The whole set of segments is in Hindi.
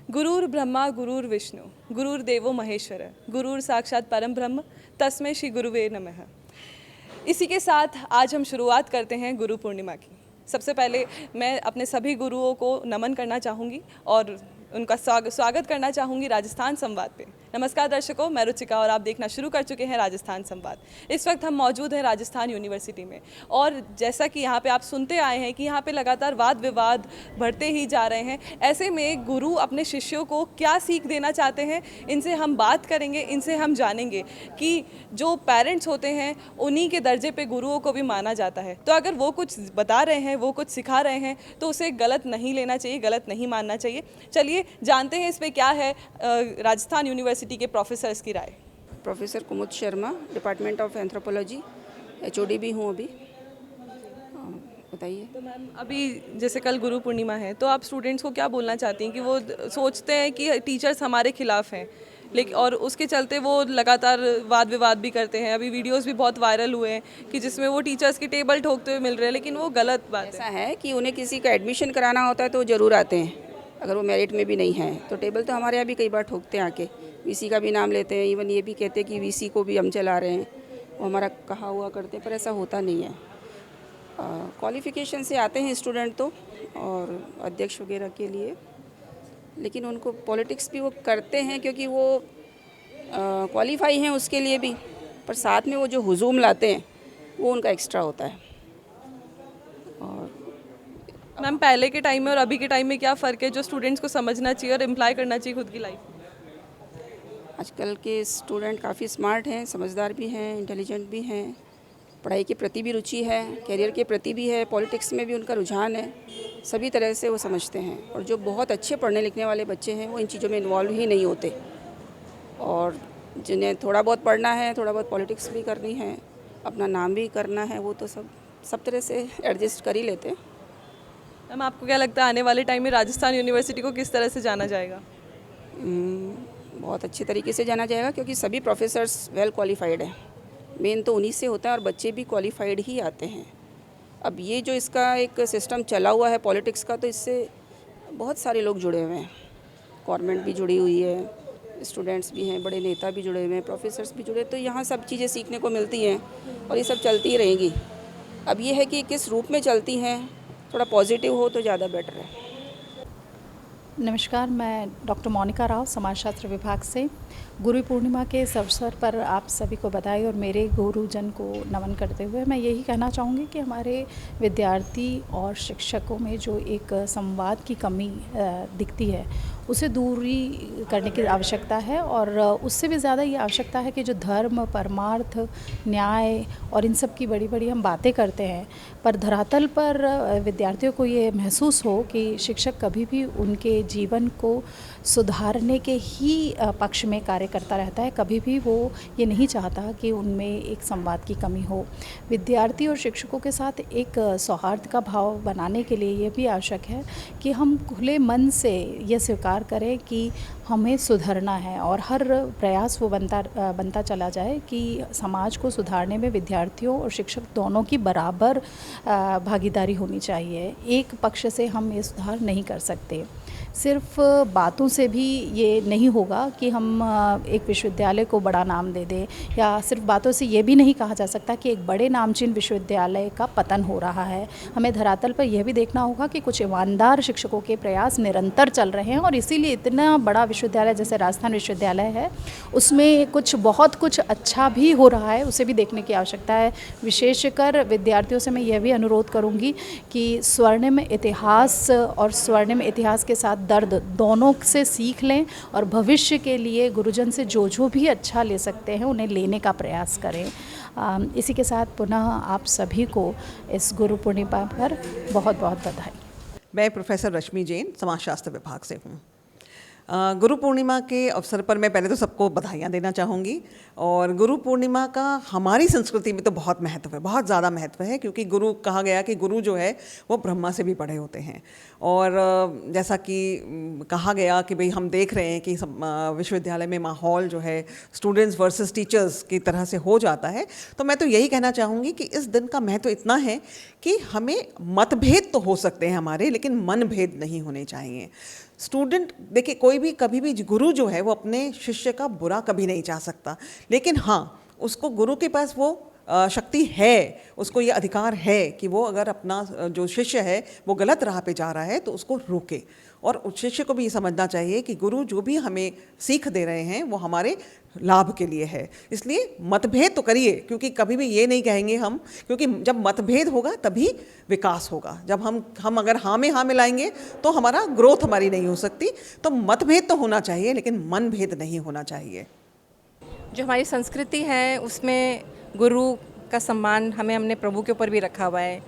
गुरुर् ब्रह्मा गुरुर्विष्णु गुरुर्देवो महेश्वर गुरुर साक्षात परम ब्रह्म तस्मै श्री गुरुवे नमः। इसी के साथ आज हम शुरुआत करते हैं गुरु पूर्णिमा की। सबसे पहले मैं अपने सभी गुरुओं को नमन करना चाहूँगी और उनका स्वागत करना चाहूँगी राजस्थान संवाद पे। नमस्कार दर्शकों, मैं रुचिका और आप देखना शुरू कर चुके हैं राजस्थान संवाद। इस वक्त हम मौजूद हैं राजस्थान यूनिवर्सिटी में और जैसा कि यहाँ पे आप सुनते आए हैं कि यहाँ पे लगातार वाद विवाद बढ़ते ही जा रहे हैं। ऐसे में गुरु अपने शिष्यों को क्या सीख देना चाहते हैं, इनसे हम बात करेंगे, इनसे हम जानेंगे कि जो पेरेंट्स होते हैं उन्हीं के दर्जे पे गुरुओं को भी माना जाता है। तो अगर वो कुछ बता रहे हैं, वो कुछ सिखा रहे हैं तो उसे गलत नहीं लेना चाहिए, गलत नहीं मानना चाहिए। चलिए जानते हैं इस पे क्या है राजस्थान यूनिवर्सिटी के प्रोफेसर्स की राय। Professor Kumud Sharma, department of anthropology, HOD भी हूँ अभी। बताइए। तो मैम अभी जैसे कल गुरु पूर्णिमा है तो आप स्टूडेंट्स को क्या बोलना चाहती हैं कि वो सोचते हैं कि टीचर्स हमारे खिलाफ हैं, लेकिन और उसके चलते वो लगातार वाद विवाद भी करते हैं। अभी वीडियोस भी बहुत वायरल हुए हैं कि जिसमें वो टीचर्स की टेबल ठोकते हुए मिल रहे हैं, लेकिन वो गलत बात ऐसा है कि उन्हें किसी का एडमिशन कराना होता है तो ज़रूर आते हैं, अगर वो मेरिट में भी नहीं है तो टेबल तो हमारे यहाँ भी कई बार ठोकते हैं आके। वीसी का भी नाम लेते हैं, इवन ये भी कहते हैं कि वीसी को भी हम चला रहे हैं, वो हमारा कहा हुआ करते हैं, पर ऐसा होता नहीं है। क्वालिफ़िकेशन से आते हैं स्टूडेंट तो, और अध्यक्ष वगैरह के लिए, लेकिन उनको पॉलिटिक्स भी वो करते हैं क्योंकि वो क्वालिफाई हैं उसके लिए भी, पर साथ में वो जो हुजूम लाते हैं वो उनका एक्स्ट्रा होता है। और मैम पहले के टाइम में और अभी के टाइम में क्या फ़र्क है जो स्टूडेंट्स को समझना चाहिए और इम्प्लाई करना चाहिए खुद की लाइफ में? आजकल के स्टूडेंट काफ़ी स्मार्ट हैं, समझदार भी हैं, इंटेलिजेंट भी हैं, पढ़ाई के प्रति भी रुचि है, करियर के प्रति भी है, पॉलिटिक्स में भी उनका रुझान है, सभी तरह से वो समझते हैं। और जो बहुत अच्छे पढ़ने लिखने वाले बच्चे हैं वो इन चीज़ों में इन्वॉल्व ही नहीं होते, और जिन्हें थोड़ा बहुत पढ़ना है, थोड़ा बहुत पॉलिटिक्स भी करनी है, अपना नाम भी करना है, वो तो सब तरह से एडजस्ट कर ही लेते हैं। मैम आपको क्या लगता है आने वाले टाइम में राजस्थान यूनिवर्सिटी को किस तरह से जाना जाएगा? बहुत अच्छे तरीके से जाना जाएगा क्योंकि सभी प्रोफेसर्स वेल क्वालिफाइड हैं। मेन तो उन्हीं से होता है और बच्चे भी क्वालिफाइड ही आते हैं। अब ये जो इसका एक सिस्टम चला हुआ है पॉलिटिक्स का, तो इससे बहुत सारे लोग जुड़े हुए हैं, गवर्नमेंट भी जुड़ी हुई है, स्टूडेंट्स भी हैं, बड़े नेता भी जुड़े हुए हैं, प्रोफेसर्स भी जुड़े, तो यहाँ सब चीज़ें सीखने को मिलती हैं और ये सब चलती ही रहेंगी। अब ये है कि किस रूप में चलती हैं, थोड़ा पॉजिटिव हो तो ज़्यादा बेटर है। नमस्कार, मैं डॉक्टर मोनिका राव, समाजशास्त्र विभाग से। गुरु पूर्णिमा के इस अवसर पर आप सभी को बधाई और मेरे गुरुजन को नमन करते हुए मैं यही कहना चाहूँगी कि हमारे विद्यार्थी और शिक्षकों में जो एक संवाद की कमी दिखती है उसे दूरी करने की आवश्यकता है, और उससे भी ज़्यादा ये आवश्यकता है कि जो धर्म, परमार्थ, न्याय और इन सब की बड़ी बड़ी हम बातें करते हैं, पर धरातल पर विद्यार्थियों को ये महसूस हो कि शिक्षक कभी भी उनके जीवन को सुधारने के ही पक्ष में कार्य करता रहता है, कभी भी वो ये नहीं चाहता कि उनमें एक संवाद की कमी हो। विद्यार्थी और शिक्षकों के साथ एक सौहार्द का भाव बनाने के लिए ये भी आवश्यक है कि हम खुले मन से ये स्वीकार करें कि हमें सुधरना है, और हर प्रयास वो बनता चला जाए कि समाज को सुधारने में विद्यार्थियों और शिक्षक दोनों की बराबर भागीदारी होनी चाहिए। एक पक्ष से हम ये सुधार नहीं कर सकते। सिर्फ बातों से भी ये नहीं होगा कि हम एक विश्वविद्यालय को बड़ा नाम दे दें, या सिर्फ बातों से ये भी नहीं कहा जा सकता कि एक बड़े नामचीन विश्वविद्यालय का पतन हो रहा है। हमें धरातल पर यह भी देखना होगा कि कुछ ईमानदार शिक्षकों के प्रयास निरंतर चल रहे हैं, और इसीलिए इतना बड़ा विश्वविद्यालय जैसे राजस्थान विश्वविद्यालय है उसमें बहुत कुछ अच्छा भी हो रहा है, उसे भी देखने की आवश्यकता है। विशेषकर विद्यार्थियों से मैं यह भी अनुरोध करूँगी कि स्वर्णिम इतिहास और स्वर्णिम इतिहास के साथ दर्द दोनों से सीख लें, और भविष्य के लिए गुरुजन से जो भी अच्छा ले सकते हैं उन्हें लेने का प्रयास करें। इसी के साथ पुनः आप सभी को इस गुरु पूर्णिमा पर बहुत बहुत बधाई। मैं प्रोफेसर रश्मि जैन, समाजशास्त्र विभाग से हूँ। गुरु पूर्णिमा के अवसर पर मैं पहले तो सबको बधाइयाँ देना चाहूँगी। और गुरु पूर्णिमा का हमारी संस्कृति में तो बहुत महत्व है, बहुत ज़्यादा महत्व है, क्योंकि गुरु कहा गया कि गुरु जो है वो ब्रह्मा से भी बड़े होते हैं। और जैसा कि कहा गया कि भाई हम देख रहे हैं कि विश्वविद्यालय में माहौल जो है स्टूडेंट्स वर्सेस टीचर्स की तरह से हो जाता है, तो मैं तो यही कहना चाहूँगी कि इस दिन का महत्व इतना है कि हमें मतभेद तो हो सकते हैं हमारे, लेकिन मनभेद नहीं होने चाहिए। स्टूडेंट देखिए, कोई भी कभी भी गुरु जो है वो अपने शिष्य का बुरा कभी नहीं चाह सकता, लेकिन हाँ उसको गुरु के पास वो शक्ति है, उसको ये अधिकार है कि वो अगर अपना जो शिष्य है वो गलत राह पे जा रहा है तो उसको रोके। और उस शिष्य को भी ये समझना चाहिए कि गुरु जो भी हमें सीख दे रहे हैं वो हमारे लाभ के लिए है। इसलिए मतभेद तो करिए, क्योंकि कभी भी ये नहीं कहेंगे हम, क्योंकि जब मतभेद होगा तभी विकास होगा। जब हम अगर हाँ में हाँ मिलाएंगे तो हमारा ग्रोथ हमारी नहीं हो सकती। तो मतभेद तो होना चाहिए लेकिन मनभेद नहीं होना चाहिए। जो हमारी संस्कृति है उसमें गुरु का सम्मान हमें हमने प्रभु के ऊपर भी रखा हुआ है,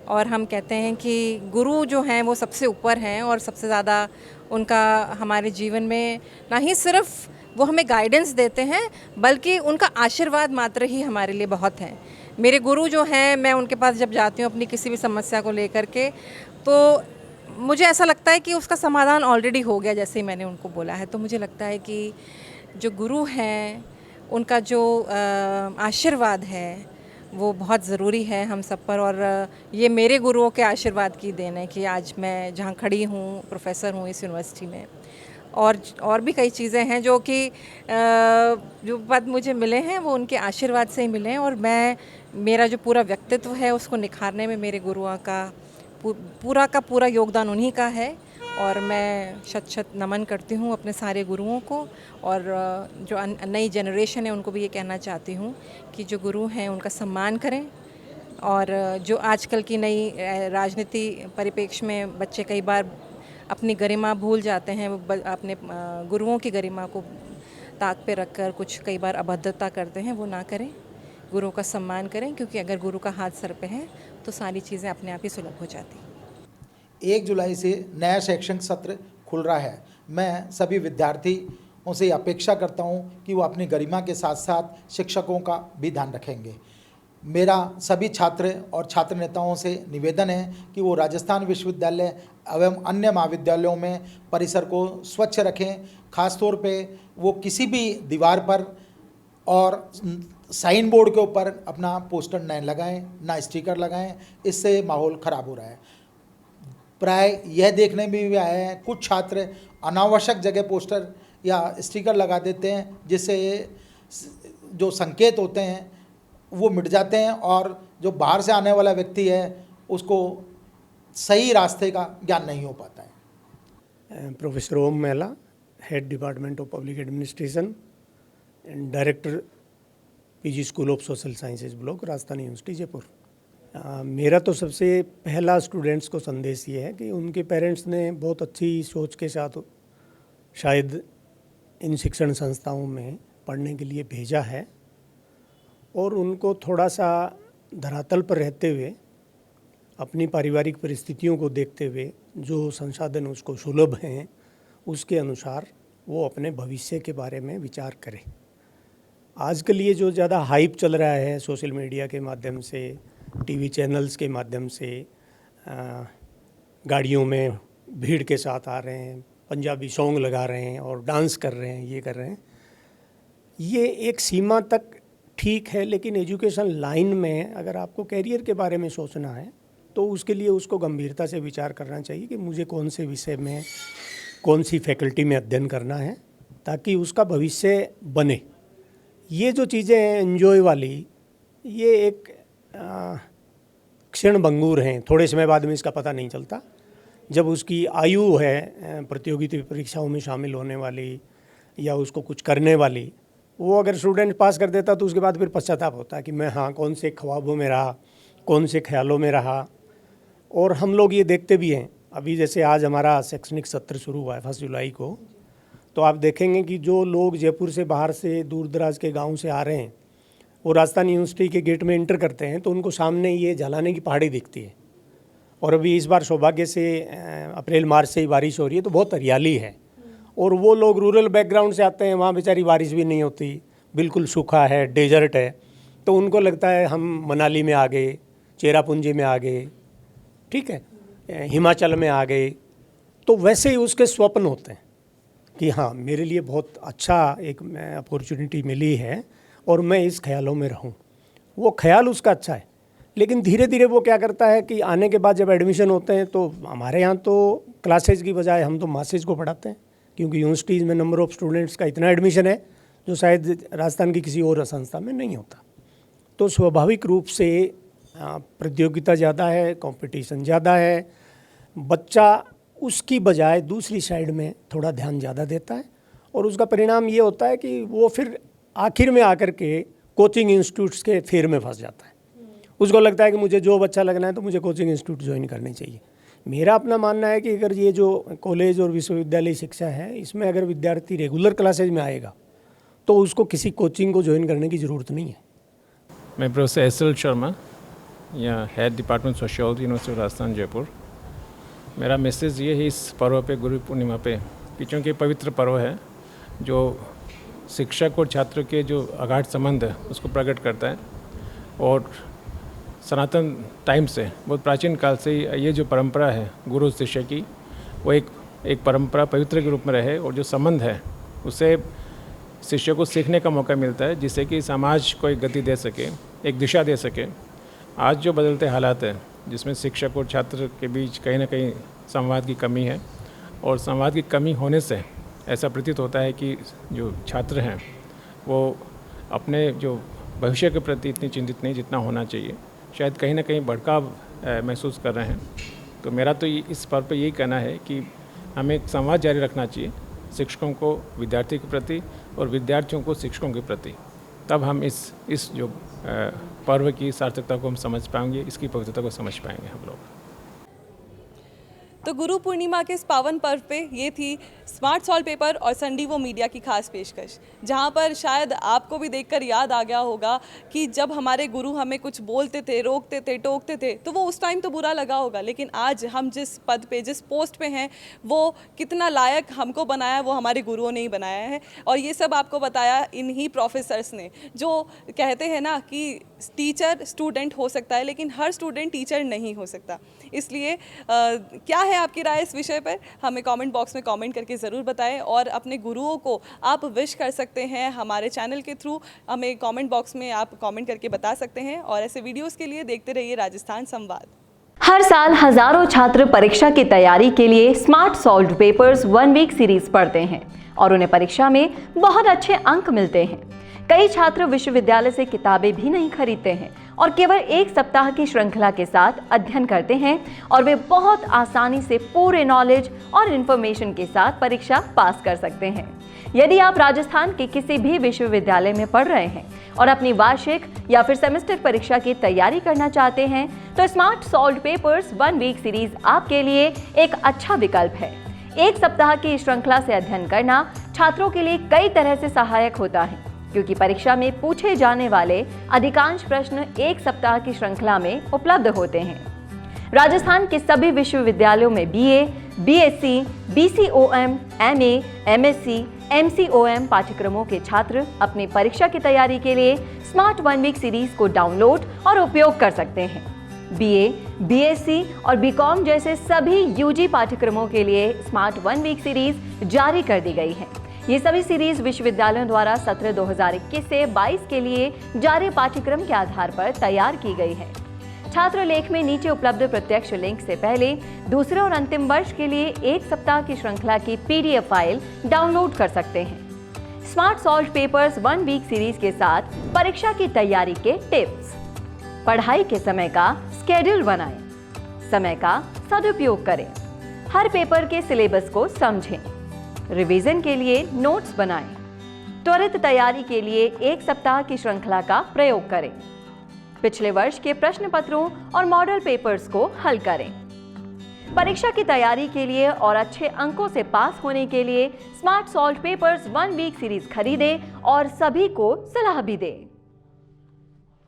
और हम कहते हैं कि गुरु जो हैं वो सबसे ऊपर हैं, और सबसे ज़्यादा उनका हमारे जीवन में ना ही सिर्फ वो हमें गाइडेंस देते हैं बल्कि उनका आशीर्वाद मात्र ही हमारे लिए बहुत है। मेरे गुरु जो हैं, मैं उनके पास जब जाती हूँ अपनी किसी भी समस्या को लेकर के, तो मुझे ऐसा लगता है कि उसका समाधान ऑलरेडी हो गया जैसे ही मैंने उनको बोला है। तो मुझे लगता है कि जो गुरु हैं उनका जो आशीर्वाद है वो बहुत ज़रूरी है हम सब पर, और ये मेरे गुरुओं के आशीर्वाद की देन है कि आज मैं जहाँ खड़ी हूँ, प्रोफेसर हूँ इस यूनिवर्सिटी में। और भी कई चीज़ें हैं जो कि जो पद मुझे मिले हैं वो उनके आशीर्वाद से ही मिले हैं, और मेरा जो पूरा व्यक्तित्व है उसको निखारने में मेरे गुरुओं का पूरा योगदान उन्हीं का है। और मैं शत नमन करती हूँ अपने सारे गुरुओं को, और जो नई जनरेशन है उनको भी ये कहना चाहती हूँ कि जो गुरु हैं उनका सम्मान करें। और जो आजकल की नई राजनीति परिप्रेक्ष्य में बच्चे कई बार अपनी गरिमा भूल जाते हैं, वो अपने गुरुओं की गरिमा को ताक पे रखकर कुछ कई बार अभद्रता करते हैं, वो ना करें, गुरुओं का सम्मान करें, क्योंकि अगर गुरु का हाथ सर पे है तो सारी चीज़ें अपने आप ही सुलभ हो जाती हैं। 1 जुलाई से नया शैक्षणिक सत्र खुल रहा है। मैं सभी विद्यार्थियों से अपेक्षा करता हूं कि वो अपनी गरिमा के साथ साथ शिक्षकों का भी ध्यान रखेंगे। मेरा सभी छात्र और छात्र नेताओं से निवेदन है कि वो राजस्थान विश्वविद्यालय एवं अन्य महाविद्यालयों में परिसर को स्वच्छ रखें। खास तौर पे वो किसी भी दीवार पर और साइन बोर्ड के ऊपर अपना पोस्टर न लगाएं, ना स्टिकर लगाएं, इससे माहौल ख़राब हो रहा है। प्राय यह देखने में भी आया है कुछ छात्र अनावश्यक जगह पोस्टर या स्टिकर लगा देते हैं, जिससे जो संकेत होते हैं वो मिट जाते हैं और जो बाहर से आने वाला व्यक्ति है उसको सही रास्ते का ज्ञान नहीं हो पाता है। Professor Om Mehla, head department of public administration and director PG school of social sciences block, Rajasthan university Jaipur. मेरा तो सबसे पहला स्टूडेंट्स को संदेश ये है कि उनके पेरेंट्स ने बहुत अच्छी सोच के साथ शायद इन शिक्षण संस्थाओं में पढ़ने के लिए भेजा है, और उनको थोड़ा सा धरातल पर रहते हुए अपनी पारिवारिक परिस्थितियों को देखते हुए जो संसाधन उसको सुलभ हैं उसके अनुसार वो अपने भविष्य के बारे में विचार करें। आजकल ये जो ज़्यादा हाइप चल रहा है सोशल मीडिया के माध्यम से, टीवी चैनल्स के माध्यम से, गाड़ियों में भीड़ के साथ आ रहे हैं, पंजाबी सॉन्ग लगा रहे हैं और डांस कर रहे हैं, ये कर रहे हैं, ये एक सीमा तक ठीक है। लेकिन एजुकेशन लाइन में अगर आपको कैरियर के बारे में सोचना है तो उसके लिए उसको गंभीरता से विचार करना चाहिए कि मुझे कौन से विषय में, कौन सी फैकल्टी में अध्ययन करना है ताकि उसका भविष्य बने। ये जो चीज़ें हैं एंजॉय वाली, ये एक क्षण भंगुर हैं, थोड़े समय बाद में इसका पता नहीं चलता। जब उसकी आयु है प्रतियोगिता परीक्षाओं में शामिल होने वाली या उसको कुछ करने वाली, वो अगर स्टूडेंट पास कर देता तो उसके बाद फिर पश्चाताप होता है कि मैं हाँ कौन से ख्वाबों में रहा, कौन से ख्यालों में रहा। और हम लोग ये देखते भी हैं, अभी जैसे आज हमारा शैक्षणिक सत्र शुरू हुआ है 1 जुलाई को, तो आप देखेंगे कि जो लोग जयपुर से बाहर से दूर दराज के गांव से आ रहे हैं वो राजस्थान यूनिवर्सिटी के गेट में एंटर करते हैं तो उनको सामने ये झालाने की पहाड़ी दिखती है। और अभी इस बार सौभाग्य से अप्रैल मार्च से ही बारिश हो रही है तो बहुत हरियाली है, और वो लोग रूरल बैकग्राउंड से आते हैं, वहाँ बेचारी बारिश भी नहीं होती, बिल्कुल सूखा है, डेजर्ट है, तो उनको लगता है हम मनाली में आ गए, चेरापूंजी में आ गए, ठीक है, हिमाचल में आ गए। तो वैसे ही उसके स्वप्न होते हैं कि हाँ मेरे लिए बहुत अच्छा एक अपॉर्चुनिटी मिली है और मैं इस ख्यालों में रहूं। वो ख्याल उसका अच्छा है, लेकिन धीरे धीरे वो क्या करता है कि आने के बाद जब एडमिशन होते हैं तो हमारे यहाँ तो क्लासेज की बजाय हम तो मासेज को पढ़ाते हैं, क्योंकि यूनिवर्सिटीज़ में नंबर ऑफ़ स्टूडेंट्स का इतना एडमिशन है जो शायद राजस्थान की किसी और संस्था में नहीं होता। तो स्वाभाविक रूप से प्रतियोगिता ज़्यादा है, कंपटीशन ज़्यादा है, बच्चा उसकी बजाय दूसरी साइड में थोड़ा ध्यान ज़्यादा देता है, और उसका परिणाम ये होता है कि वो फिर आखिर में आकर के कोचिंग इंस्टीट्यूट्स के फेर में फंस जाता है। उसको लगता है कि मुझे जॉब अच्छा लगना है तो मुझे कोचिंग इंस्टीट्यूट ज्वाइन करनी चाहिए। मेरा अपना मानना है कि अगर ये जो कॉलेज और विश्वविद्यालय शिक्षा है, इसमें अगर विद्यार्थी रेगुलर क्लासेज में आएगा तो उसको किसी कोचिंग को ज्वाइन करने की ज़रूरत नहीं है। मैं प्रोफेसर एस.एल. शर्मा, या head department sociology university Rajasthan Jaipur. मेरा मैसेज ये है इस पर्व पे, गुरु पूर्णिमा पे, कि चूँकि पवित्र पर्व है जो शिक्षक और छात्र के जो अगाध संबंध है उसको प्रकट करता है, और सनातन टाइम से, बहुत प्राचीन काल से ये जो परंपरा है गुरु शिष्य की, वो एक परंपरा पवित्र के रूप में रहे, और जो संबंध है उससे शिष्य को सीखने का मौका मिलता है, जिससे कि समाज को एक गति दे सके, एक दिशा दे सके। आज जो बदलते हालात है जिसमें शिक्षक और छात्र के बीच कहीं ना कहीं संवाद की कमी है, और संवाद की कमी होने से ऐसा प्रतीत होता है कि जो छात्र हैं वो अपने जो भविष्य के प्रति इतनी चिंतित नहीं जितना होना चाहिए, शायद कहीं ना कहीं भड़काव महसूस कर रहे हैं। तो मेरा तो इस पर पे यही कहना है कि हमें एक संवाद जारी रखना चाहिए शिक्षकों को विद्यार्थी के प्रति और विद्यार्थियों को शिक्षकों के प्रति। तब हम इस जो पर्व की सार्थकता को हम समझ पाएंगे, इसकी पवित्रता को समझ पाएंगे हम लोग। तो गुरु पूर्णिमा के इस पावन पर्व पे ये थी स्मार्ट सॉल्व पेपर और संडीवो मीडिया की खास पेशकश, जहाँ पर शायद आपको भी देखकर याद आ गया होगा कि जब हमारे गुरु हमें कुछ बोलते थे, रोकते थे, टोकते थे, तो वो उस टाइम तो बुरा लगा होगा, लेकिन आज हम जिस पद पे, जिस पोस्ट पे हैं, वो कितना लायक हमको बनाया वो हमारे गुरुओं ने ही बनाया है। और ये सब आपको बताया इन्हीं प्रोफेसर्स ने, जो कहते हैं ना कि टीचर स्टूडेंट हो सकता है लेकिन हर स्टूडेंट टीचर नहीं हो सकता। इसलिए क्या है आपकी राय इस विषय पर, हमें कमेंट बॉक्स में कमेंट करके ज़रूर बताएं, और अपने गुरुओं को आप विश कर सकते हैं हमारे चैनल के थ्रू, हमें कमेंट बॉक्स में आप कमेंट करके बता सकते हैं। और ऐसे वीडियोस के लिए देखते रहिए राजस्थान संवाद। हर साल हजारों छात्र परीक्षा की तैयारी के लिए smart solved papers 1 week series पढ़ते हैं और उन्हें परीक्षा में बहुत अच्छे अंक मिलते हैं। कई छात्र विश्वविद्यालय से किताबें भी नहीं खरीदते हैं और केवल 1 सप्ताह की श्रृंखला के साथ अध्ययन करते हैं, और वे बहुत आसानी से पूरे नॉलेज और इन्फॉर्मेशन के साथ परीक्षा पास कर सकते हैं। यदि आप राजस्थान के किसी भी विश्वविद्यालय में पढ़ रहे हैं और अपनी वार्षिक या फिर सेमेस्टर परीक्षा की तैयारी करना चाहते हैं, तो smart solved papers 1 week series आपके लिए एक अच्छा विकल्प है। 1 सप्ताह की श्रृंखला से अध्ययन करना छात्रों के लिए कई तरह से सहायक होता है, क्योंकि परीक्षा में पूछे जाने वाले अधिकांश प्रश्न 1 सप्ताह की श्रृंखला में उपलब्ध होते हैं। राजस्थान के सभी विश्वविद्यालयों में BA, BSc, BCOM, MA, MSc, MCOM पाठ्यक्रमों के छात्र अपनी परीक्षा की तैयारी के लिए स्मार्ट 1 वीक सीरीज को डाउनलोड और उपयोग कर सकते हैं। BA, BSc और BCom जैसे सभी UG पाठ्यक्रमों के लिए स्मार्ट 1 वीक सीरीज जारी कर दी गई है। ये सभी सीरीज विश्वविद्यालयों द्वारा सत्र 2021 से 22 के लिए जारी पाठ्यक्रम के आधार पर तैयार की गई है। छात्र लेख में नीचे उपलब्ध प्रत्यक्ष लिंक से पहले दूसरे और अंतिम वर्ष के लिए 1 सप्ताह की श्रृंखला की PDF फाइल डाउनलोड कर सकते हैं। Smart solved papers 1 week series के साथ परीक्षा की तैयारी के टिप्स। पढ़ाई के समय का स्केड्यूल बनाएं, समय का सदुपयोग करें, हर पेपर के सिलेबस को समझें, रिवीजन के लिए नोट्स बनाएं, त्वरित तैयारी के लिए 1 सप्ताह की श्रृंखला का प्रयोग करें, पिछले वर्ष के प्रश्न पत्रों और मॉडल पेपर्स को हल करें। परीक्षा की तैयारी के लिए और अच्छे अंकों से पास होने के लिए smart solved papers 1 week series खरीदें और सभी को सलाह भी दें।